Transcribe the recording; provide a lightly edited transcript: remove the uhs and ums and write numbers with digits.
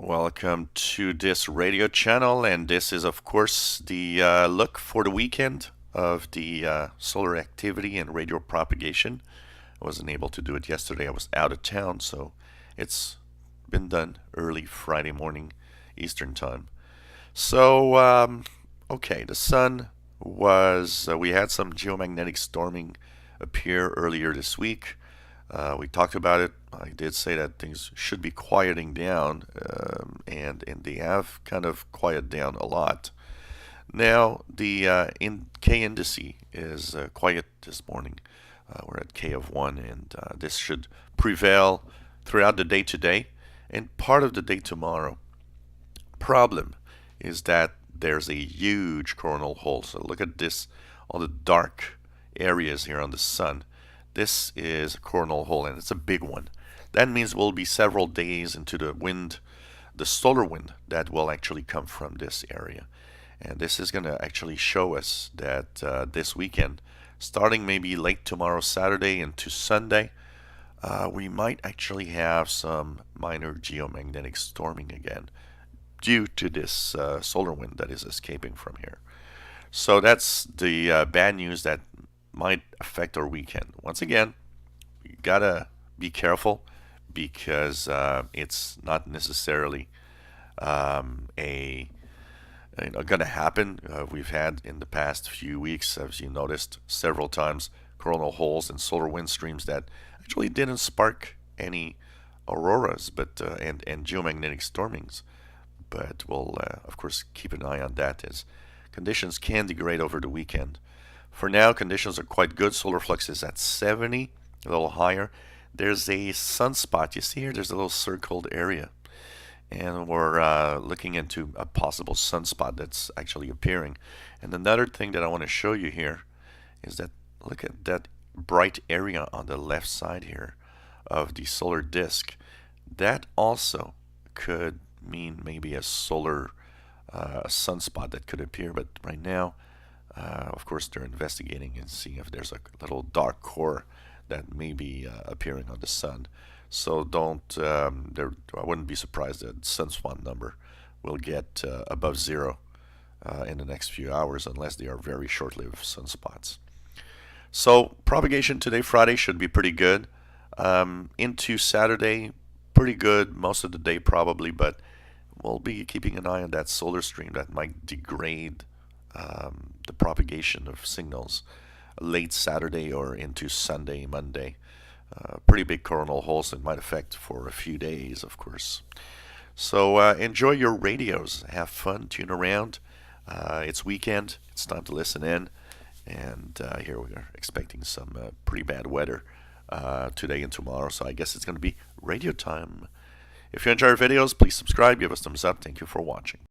Welcome to this radio channel, and this is, of course, the look for the weekend of the solar activity and radio propagation. I wasn't able to do it yesterday. I was out of town, so it's been done early Friday morning Eastern time. So, okay, the sun was, we had some geomagnetic storming appear earlier this week. We talked about it. I did say that things should be quieting down, and they have kind of quieted down a lot. Now the K indice is quiet this morning. We're at K of 1, and this should prevail throughout the day today and part of the day tomorrow. Problem is that there's a huge coronal hole. So look at this, all the dark areas here on the sun. This is a coronal hole, and it's a big one. That means we'll be several days into the wind, the solar wind that will actually come from this area. And this is going to actually show us that this weekend, starting maybe late tomorrow, Saturday into Sunday, we might actually have some minor geomagnetic storming again due to this solar wind that is escaping from here. So that's the bad news that might affect our weekend. Once again, you gotta be careful because it's not necessarily gonna happen. We've had in the past few weeks, as you noticed, several times coronal holes and solar wind streams that actually didn't spark any auroras, but and geomagnetic stormings. But we'll of course keep an eye on that as conditions can degrade over the weekend. For now, conditions are quite good. Solar flux is at 70, a little higher. There's a sunspot. You see here, there's a little circled area. And we're looking into a possible sunspot that's actually appearing. And another thing that I want to show you here is that look at that bright area on the left side here of the solar disk. That also could mean maybe a solar sunspot that could appear. But right now, of course, they're investigating and seeing if there's a little dark core that may be appearing on the sun. So I wouldn't be surprised that sunspot number will get above 0 in the next few hours unless they are very short-lived sunspots. So propagation today, Friday, should be pretty good. Into Saturday, pretty good most of the day probably, but we'll be keeping an eye on that solar stream that might degrade the propagation of signals late Saturday or into Sunday, Monday. Pretty big coronal holes that might affect for a few days, of course. So enjoy your radios, have fun, tune around. It's weekend, it's time to listen in, and here we are expecting some pretty bad weather today and tomorrow, so I guess it's going to be radio time. If you enjoy our videos, please subscribe, give us thumbs up. Thank you for watching.